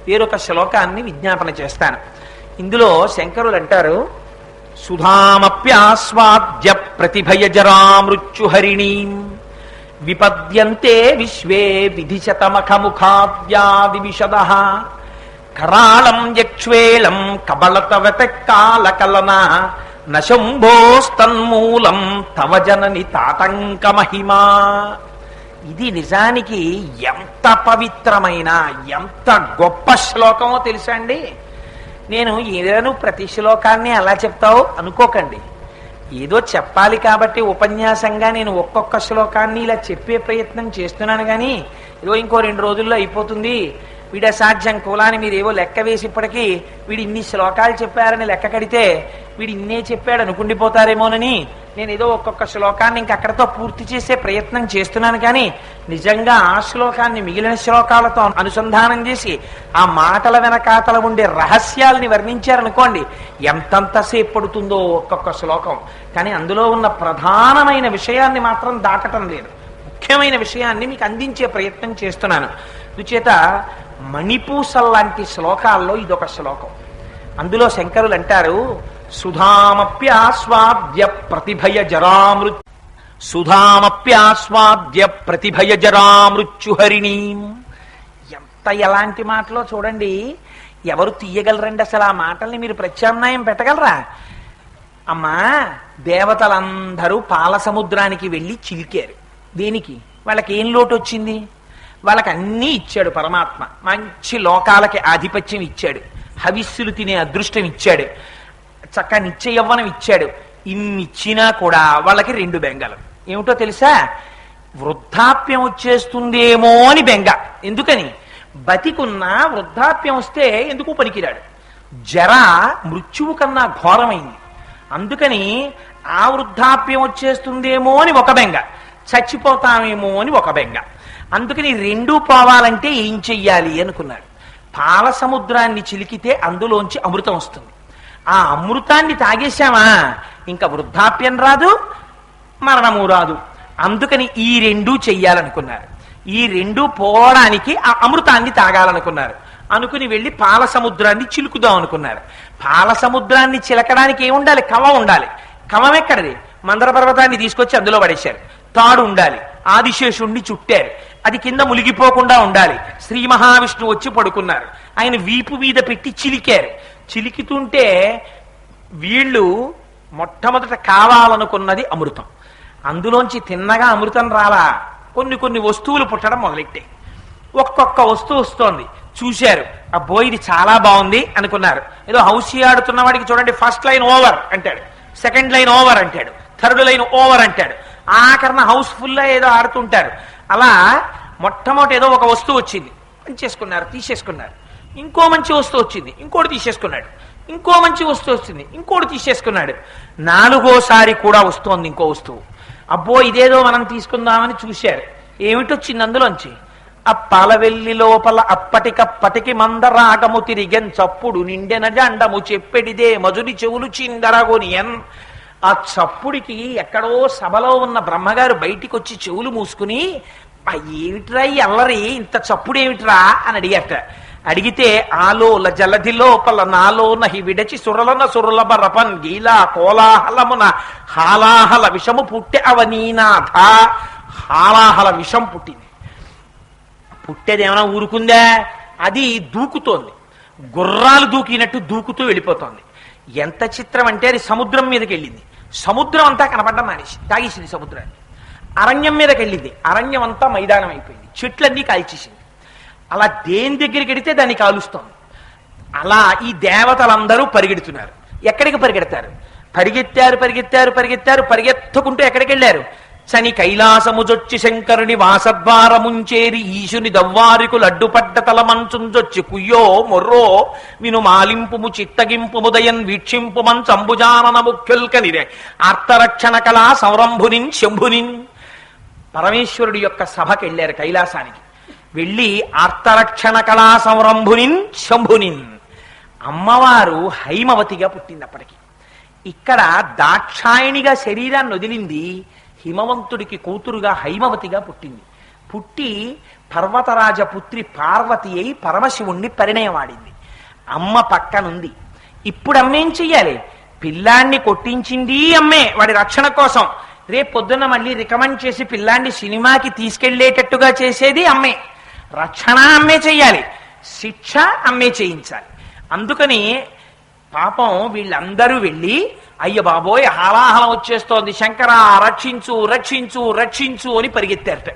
వేరొక శ్లోకాన్ని విజ్ఞాపన చేస్తాను. ఇందులో శంకరులు అంటారు, సుధామప్యాస్వాద్య ప్రతిభయజరామృత్యుహరిణీం విపద్యంతే విశ్వే విధిశతమఖముఖాద్యాది విశదః కరాళం యక్ష్వేళం కబళతవత కాలకలన నశంభోస్తన్మూలం తవ జనని తాతంక మహిమా. ఇది నిజానికి ఎంత పవిత్రమైన ఎంత గొప్ప శ్లోకమో తెలుసా అండి. నేను ఏదైనా ప్రతి శ్లోకాన్ని అలా చెప్తావు అనుకోకండి. ఏదో చెప్పాలి కాబట్టి ఉపన్యాసంగా నేను ఒక్కొక్క శ్లోకాన్ని ఇలా చెప్పే ప్రయత్నం చేస్తున్నాను. కానీ ఏదో ఇంకో 2 రోజుల్లో అయిపోతుంది, వీడి అసాధ్యం కులాన్ని మీరు ఏవో లెక్క వేసి ఇప్పటికీ వీడు ఇన్ని శ్లోకాలు చెప్పారని లెక్క కడితే వీడు ఇన్నే చెప్పాడు అనుకుండిపోతారేమోనని నేను ఏదో ఒక్కొక్క శ్లోకాన్ని ఇంక అక్కడతో పూర్తి చేసే ప్రయత్నం చేస్తున్నాను. కానీ నిజంగా ఆ శ్లోకాన్ని మిగిలిన శ్లోకాలతో అనుసంధానం చేసి ఆ మాటల వెనకాతల ఉండే రహస్యాలని వర్ణించారనుకోండి, ఎంతంతసేపు పడుతుందో ఒక్కొక్క శ్లోకం. కానీ అందులో ఉన్న ప్రధానమైన విషయాన్ని మాత్రం దాటటం లేదు. ముఖ్యమైన విషయాన్ని మీకు అందించే ప్రయత్నం చేస్తున్నాను. అందుచేత మణిపూసల్లాంటి శ్లోకాల్లో ఇదొక శ్లోకం. అందులో శంకరులు అంటారు, సుధామప్యాస్వాద్య ప్రతిభయజరామృత్యుహరిణీం. ఎంత ఎలాంటి మాటలో చూడండి. ఎవరు తీయగలరండి అసలు ఆ మాటల్ని? మీరు ప్రత్యామ్నాయం పెట్టగలరా? అమ్మా, దేవతలందరూ పాల సముద్రానికి వెళ్ళి చిలికారు. దేనికి? వాళ్ళకి ఏం లోటు వచ్చింది? వాళ్ళకి అన్నీ ఇచ్చాడు పరమాత్మ. మంచి లోకాలకి ఆధిపత్యం ఇచ్చాడు, హవిస్సులు తినే అదృష్టం ఇచ్చాడు, చక్క నిత్య యవ్వనం ఇచ్చాడు. ఇన్నిచ్చినా కూడా వాళ్ళకి 2 బెంగలు. ఏమిటో తెలుసా? వృద్ధాప్యం వచ్చేస్తుందేమో అని బెంగ. ఎందుకని? బతికున్నా వృద్ధాప్యం వస్తే ఎందుకు పనికిరాడు. జర మృత్యువు కన్నా ఘోరమైంది. అందుకని ఆ వృద్ధాప్యం వచ్చేస్తుందేమో అని ఒక బెంగ, చచ్చిపోతామేమో అని ఒక బెంగ. అందుకని 2 పోవాలంటే ఏం చెయ్యాలి అనుకున్నాడు. పాల సముద్రాన్ని చిలికితే అందులోంచి అమృతం వస్తుంది. ఆ అమృతాన్ని తాగేశామా ఇంకా వృద్ధాప్యం రాదు, మరణము రాదు. అందుకని ఈ 2 చెయ్యాలనుకున్నారు. ఈ 2 పోవడానికి ఆ అమృతాన్ని తాగాలనుకున్నారు. అనుకుని వెళ్ళి పాల సముద్రాన్ని చిలుకుదాం అనుకున్నారు. పాల సముద్రాన్ని చిలకడానికి ఏముండాలి? కవ ఉండాలి. కవం ఎక్కడది? మందర పర్వతాన్ని తీసుకొచ్చి అందులో పడేశారు. తాడు ఉండాలి. ఆదిశేషుణ్ణి చుట్టారు. అది కింద ములిగిపోకుండా ఉండాలి. శ్రీ మహావిష్ణువు వచ్చి పడుకున్నారు. ఆయన వీపు మీద పెట్టి చిలికారు. చిలికితుంటే వీళ్ళు మొట్టమొదట కావాలనుకున్నది అమృతం. అందులోంచి తిన్నగా అమృతం రాలా, కొన్ని వస్తువులు పుట్టడం మొదలెట్టాయి. ఒక్కొక్క వస్తువు వస్తోంది. చూశారు, అబ్బో ఇది చాలా బాగుంది అనుకున్నారు. ఏదో హౌసీ ఆడుతున్న వాడికి చూడండి, ఫస్ట్ లైన్ ఓవర్ అంటాడు, సెకండ్ లైన్ ఓవర్ అంటాడు, థర్డ్ లైన్ ఓవర్ అంటాడు. ఆఖరణ హౌస్ఫుల్లా ఏదో ఆడుతుంటారు. అలా మొట్టమొదటి ఏదో ఒక వస్తువు వచ్చింది, చేసుకున్నారు, తీసేసుకున్నారు. ఇంకో మంచి వస్తువు వచ్చింది, ఇంకోటి తీసేసుకున్నాడు. ఇంకో మంచి వస్తువు వచ్చింది, ఇంకోటి తీసేసుకున్నాడు. 4వసారి కూడా వస్తోంది ఇంకో వస్తువు. అబ్బో ఇదేదో మనం తీసుకుందామని చూశారు. ఏమిటొచ్చింది అందులోంచి? అప్పలవెల్లి లోపల అప్పటికప్పటికి మందరాగము తిరిగెన్ చప్పుడు నిండెన జండము చెప్పెడిదే మజుని చెవులు చిందరగొనియన్. ఆ చప్పుడికి ఎక్కడో సభలో ఉన్న బ్రహ్మగారు బయటికి వచ్చి చెవులు మూసుకుని, ఏమిట్రా ఈ అల్లరి, ఇంత చప్పుడు ఏమిట్రా అని అడిగాట. అడిగితే ఆలోల జలధి లోపల నాలో నహి విడచి సురలన సురలభ రపన్ గీలా కోలాహలమున హాలాహల విషము పుట్టె అవనీనాథ. హాలాహల విషం పుట్టింది. పుట్టేదేమైనా ఊరుకుందా? అది దూకుతోంది, గుర్రాలు దూకినట్టు దూకుతూ వెళ్ళిపోతోంది. ఎంత చిత్రం అంటే అది సముద్రం మీదకి వెళ్ళింది. సముద్రం అంతా కనపడ్డం మానేసి తాగేసింది సముద్రాన్ని. అరణ్యం మీదకి వెళ్ళింది. అరణ్యం అంతా మైదానం అయిపోయింది. చెట్లన్నీ కాల్చేసింది. అలా దేని దగ్గరికి వెడితే దాన్ని కాలుస్తోంది. అలా ఈ దేవతలందరూ పరిగెడుతున్నారు. ఎక్కడికి పరిగెడతారు? పరిగెత్తారు. పరిగెత్తుకుంటూ ఎక్కడికి వెళ్ళారు? చని కైలాసముజొచ్చి శంకరుని వాసద్వారముంచేరి ఈశుని దవ్వారికులు అడ్డుపడ్డ తలమంచుంజొచ్చి కుయ్యో మొర్రో విను మాలింపుము చిత్తగింపుముదయన్ వీక్షింపుమన్ చంబుజానన ముఖ్యుల్కనిరే ఆర్తరక్షణ కళా సంరంభునిన్ శంభునిన్. పరమేశ్వరుడి యొక్క సభకి వెళ్ళారు కైలాసానికి. వెళ్ళి ఆర్తరక్షణ కళా సంరంభునిన్ శంభునిన్. అమ్మవారు హైమవతిగా పుట్టింది. అప్పటికి ఇక్కడ దాక్షాయణిగా శరీరాన్ని వదిలింది, హిమవంతుడికి కూతురుగా హైమవతిగా పుట్టింది. పుట్టి పర్వతరాజ పుత్రి పార్వతి అయి పరమశివుణ్ణి పరిణయమాడింది. అమ్మ పక్కనుంది. ఇప్పుడు అమ్మేం చెయ్యాలి? పిల్లాన్ని కొట్టించింది అమ్మే వాడి రక్షణ కోసం. రేపు పొద్దున్న మళ్ళీ రికమెండ్ చేసి పిల్లాన్ని సినిమాకి తీసుకెళ్లేటట్టుగా చేసేది అమ్మే. రక్షణ అమ్మే చెయ్యాలి, శిక్ష అమ్మే చేయించాలి. అందుకని పాపం వీళ్ళందరూ వెళ్ళి అయ్య బాబోయ్ హాలాహలం వచ్చేస్తోంది, శంకరా రక్షించు రక్షించు రక్షించు అని పరిగెత్తారట.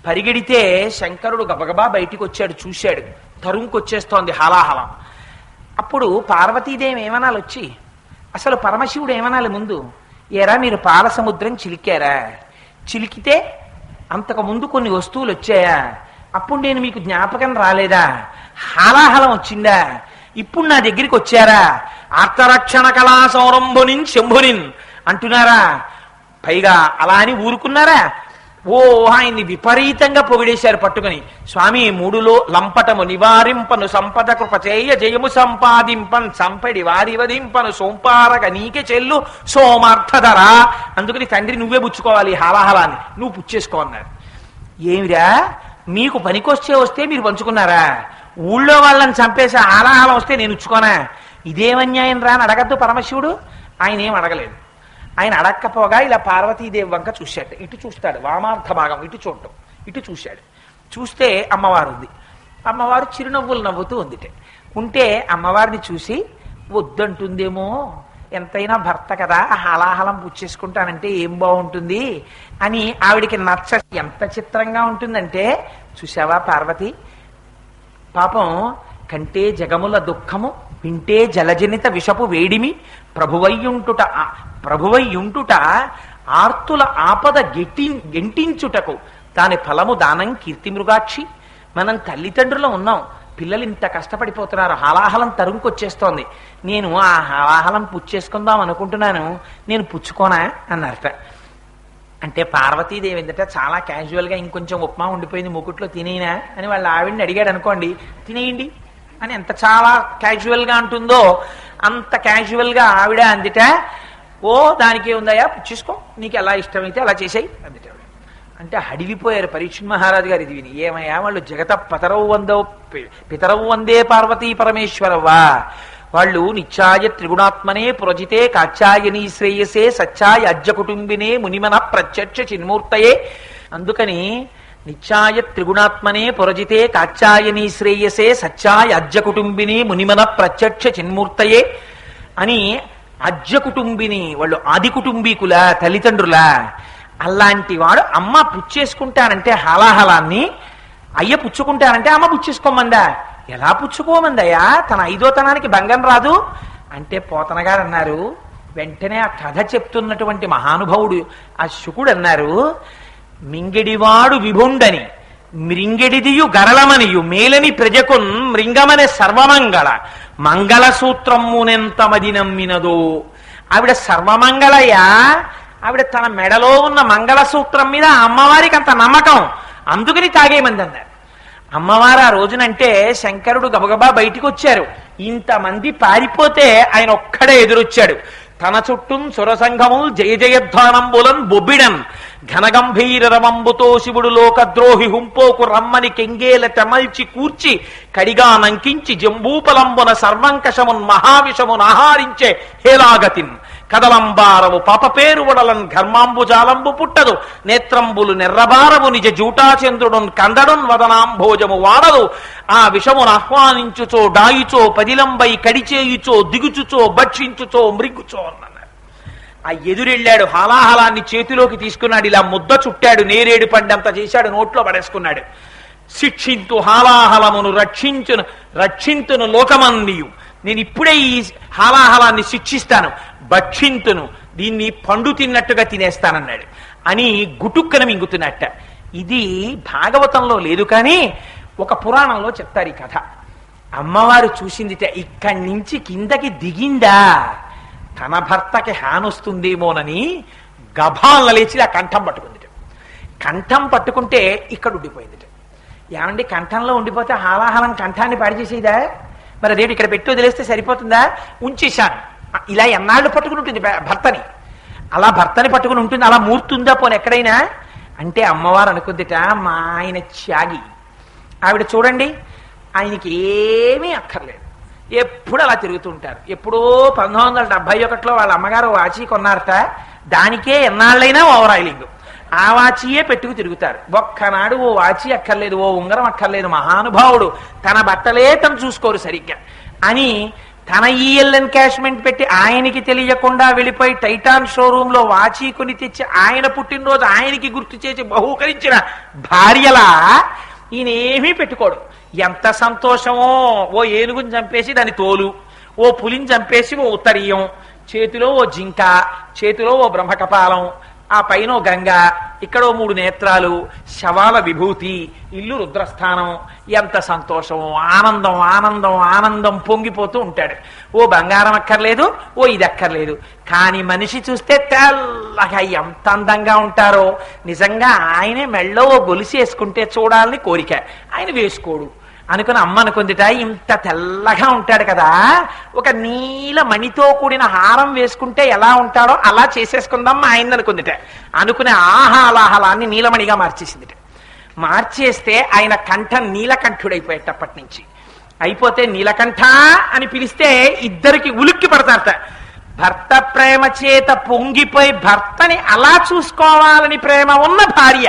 పరిగెడితే శంకరుడు గబగబా బయటికి వచ్చాడు, చూశాడు తరుంకొచ్చేస్తోంది హాలాహలం. అప్పుడు పార్వతీదేవి ఏమనాలి వచ్చి? అసలు పరమశివుడు ఏమనాలి ముందు? ఏరా మీరు పాల సముద్రం చిలికారా? చిలికితే అంతకు ముందు కొన్ని వస్తువులు వచ్చాయా? అప్పుడు నేను మీకు జ్ఞాపకం రాలేదా? హాలాహలం వచ్చిందా? ఇప్పుడు నా దగ్గరికి వచ్చారా? ఆర్తరక్షణ కళా సౌరంభునిన్ శంభునిన్ అంటున్నారా? పైగా అలా అని ఊరుకున్నారా? ఓ ఆయన్ని విపరీతంగా పొగిడేశారు పట్టుకుని. స్వామి మూడులో లంపటము నివారింపను సంపద కృపచేయ జయము సంపాదింపన్ సంపడి వారివదింపను సోంపారగ నీకే చెల్లు సోమార్థధరా. అందుకని తండ్రి నువ్వే పుచ్చుకోవాలి హాలాహలాన్ని, నువ్వు పుచ్చేసుకో అన్నారు. ఏమిరా మీకు పనికొచ్చే వస్తే మీరు పంచుకున్నారా? ఊళ్ళో వాళ్ళని చంపేసి హాలాహలం వస్తే నేను ఉచ్చుకోనా? ఇదేమన్యాయం రా అని అడగద్దు పరమశివుడు. ఆయన ఏం అడగలేదు. ఆయన అడక్కపోగా ఇలా పార్వతీదేవి వంక చూశాడు. ఇటు చూస్తాడు, వామార్థ భాగం ఇటు చూడటం. ఇటు చూశాడు. చూస్తే అమ్మవారు ఉంది. అమ్మవారు చిరునవ్వులు నవ్వుతూ ఉందిటే. ఉంటే అమ్మవారిని చూసి వద్దంటుందేమో, ఎంతైనా భర్త కదా హాలాహలం పుచ్చేసుకుంటానంటే ఏం బాగుంటుంది అని ఆవిడికి నచ్చ. ఎంత చిత్రంగా ఉంటుందంటే, చూసావా పార్వతి పాపం కంటే జగముల దుఃఖము వింటే జలజనిత విషపు వేడిమి ప్రభువయ్యుంటుట ఆర్తుల ఆపద గెంటించుటకు దాని ఫలము దానం కీర్తి మృగాక్షి. మనం తల్లిదండ్రులు ఉన్నాం, పిల్లలు ఇంత కష్టపడిపోతున్నారు, హాలాహలం తరుముకొచ్చేస్తోంది, నేను ఆ హాలాహలం పుచ్చేసుకుందాం అనుకుంటున్నాను, నేను పుచ్చుకోనా అన్నారట. అంటే పార్వతీదేవి ఏంటంటే చాలా క్యాజువల్గా ఇంకొంచెం ఉప్మా ఉండిపోయింది మూకుట్లో తినేనా అని వాళ్ళ ఆవిడని అడిగాడు అనుకోండి, తినేయండి అని ఎంత చాలా క్యాజువల్గా అంటుందో అంత క్యాజువల్గా ఆవిడ అందిట. ఓ దానికి ఉందయా పుచ్చేసుకో, నీకు ఎలా ఇష్టమైతే అలా చేసాయి అందుట. అంటే హడిలిపోయారు పరీక్ష మహారాజు గారు ఇది విని. ఏమయ్యా వాళ్ళు జగత పితరవు వందే పార్వతీ పరమేశ్వరవ్వా, వాళ్ళు నిత్యాయ త్రిగుణాత్మనే పురజితే కాచాయనీ శ్రేయసే సత్యాయ అజ్జ కుటుంబినే మునిమన ప్రత్యక్ష చిన్మూర్తయే. అందుకని నిత్యాయ త్రిగుణాత్మనే పురజితే కాచాయనీ శ్రేయసే సత్యాయ అజ్జ కుటుంబిని మునిమన ప్రత్యక్ష చిన్మూర్తయే అని. అజ్జ కుటుంబిని వాళ్ళు ఆది కుటుంబీకుల తల్లిదండ్రుల. అలాంటి వాడు అమ్మ పుచ్చేసుకుంటానంటే హాలాహలాన్ని, అయ్య పుచ్చుకుంటానంటే అమ్మ పుచ్చేసుకోమందా? ఎలా పుచ్చుకోమందయ్యా? తన ఐదోతనానికి భంగం రాదు అంటే పోతన గారు అన్నారు. వెంటనే ఆ కథ చెప్తున్నటువంటి మహానుభావుడు ఆ శుకుడు అన్నారు, మింగెడివాడు విభుండని మృంగెడిదియు గరళమనియు మేలని ప్రజకున్ మృంగమనే సర్వమంగళ మంగళసూత్రమునెంత మది నమ్మినదో. ఆవిడ సర్వమంగళయ్య, ఆవిడ తన మెడలో ఉన్న మంగళసూత్రం మీద అమ్మవారికి అంత నమ్మకం, అందుకని తాగేమంది అన్నారు. అమ్మవారు ఆ రోజునంటే శంకరుడు గబగబా బయటికి వచ్చారు. ఇంతమంది పారిపోతే ఆయన ఒక్కడే ఎదురొచ్చాడు. తన చుట్టూ సురసంఘము జయ జయధ్వానంబులన్ బొబ్బిడన్ ఘనగంభీర రమంబుతో శివుడు లోకద్రోహి హుంపోకు రమ్మని కెంగేల తెమల్చి కూర్చి కడిగా నంకించి జంబూపలంబున సర్వంకషమున్ మహావిషమున్ ఆహారించే హేలాగతిన్ కదలంబారవు పాప పేరు వడలన్ ఘర్మాంబుజాలంబు పుట్టదు నేత్రంబులు నెర్రబారవు నిజ జూటాచంద్రుడున్ కందడున్ వదనాంభోజము వాడదు ఆ విషమును ఆహ్వానించుచో డాయిచో పదిలంబై కడిచేయుచో దిగుచుచో భక్షించుచో మృగ్గుచో అన్నారు. ఆ ఎదురెళ్ళాడు, హాలాహలాన్ని చేతిలోకి తీసుకున్నాడు, ఇలా ముద్ద చుట్టాడు, నేరేడు పండంత చేశాడు, నోట్లో పడేసుకున్నాడు. శిక్షింతు హాలాహలమును రక్షింతును లోకమన్నీయు, నేను ఇప్పుడే ఈ హాలాహలాన్ని శిక్షిస్తాను, భక్షింతును దీన్ని పండు తిన్నట్టుగా తినేస్తానన్నాడు అని గుటుక్కన మింగుతున్నట్ట. ఇది భాగవతంలో లేదు కానీ ఒక పురాణంలో చెప్తారు ఈ కథ. అమ్మవారు చూసిందిట, ఇక్కడి నుంచి కిందకి దిగిందా తన భర్తకి హానొస్తుందేమోనని గభాలను లేచి ఆ కంఠం పట్టుకుందిట. కంఠం పట్టుకుంటే ఇక్కడ ఉండిపోయిందిట. ఏమండి కంఠంలో ఉండిపోతే హాలాహలం కంఠాన్ని పాడి చేసేదా? మరి అదేంటి ఇక్కడ పెట్టి వదిలేస్తే సరిపోతుందా? ఉంచేశాను. ఇలా ఎన్నాళ్ళు పట్టుకుని ఉంటుంది భర్తని? అలా భర్తని పట్టుకుని ఉంటుంది, అలా మూర్తుందా పోనీ ఎక్కడైనా? అంటే అమ్మవారు అనుకుందిట, మా ఆయన త్యాగి. ఆవిడ చూడండి, ఆయనకి ఏమీ అక్కర్లేదు, ఎప్పుడు అలా తిరుగుతుంటారు. ఎప్పుడో 1971లో వాళ్ళ అమ్మగారు వాచి కొన్నారట, దానికే ఎన్నాళ్ళైనా ఓవరాయిలింగ్. ఆ వాచియే పెట్టుకు తిరుగుతారు. ఒక్కనాడు ఓ వాచి అక్కర్లేదు, ఓ ఉంగరం అక్కర్లేదు. మహానుభావుడు తన బట్టలే తను చూసుకోరు సరిగ్గా అని తన ఈఎల్ ఎన్కాష్మెంట్ పెట్టి ఆయనకి తెలియకుండా వెళ్ళిపోయి టైటాన్ షోరూమ్ లో వాచి కొని తెచ్చి ఆయన పుట్టినరోజు ఆయనకి గుర్తు చేసి బహూకరించిన భార్యలా ఈయనేమీ పెట్టుకోడు. ఎంత సంతోషమో! ఓ ఏనుగుని చంపేసి దాని తోలు, ఓ పులిని చంపేసి ఓ ఉత్తరీయం, చేతిలో ఓ జింక, చేతిలో ఓ బ్రహ్మకపాలం, ఆ పైన ఓ గంగ, ఇక్కడ ఓ 3 నేత్రాలు, శవాల విభూతి, ఇల్లు రుద్రస్థానం. ఎంత సంతోషమో! ఆనందం ఆనందం ఆనందం పొంగిపోతూ ఉంటాడు. ఓ బంగారం అక్కర్లేదు, ఓ ఇది అక్కర్లేదు. కానీ మనిషి చూస్తే తెల్లగా ఎంత అందంగా ఉంటారో. నిజంగా ఆయనే మెళ్ళో ఓ గొలుసు వేసుకుంటే చూడాలని కోరిక, ఆయన వేసుకోడు అనుకుని అమ్మ అనుకుందిట, ఇంత తెల్లగా ఉంటాడు కదా, ఒక నీల మణితో కూడిన హారం వేసుకుంటే ఎలా ఉంటాడో అలా చేసేసుకుందాం ఆయన అనుకుందిట. అనుకుని ఆహాలాహలాన్ని నీలమణిగా మార్చేసిందిట. మార్చేస్తే ఆయన కంఠం నీలకంఠుడైపోయేటప్పటి నుంచి. అయిపోతే నీలకంఠ అని పిలిస్తే ఇద్దరికి ఉలిక్కి పడతారట. భర్త ప్రేమ చేత పొంగిపోయి భర్తని అలా చూసుకోవాలని ప్రేమ ఉన్న భార్య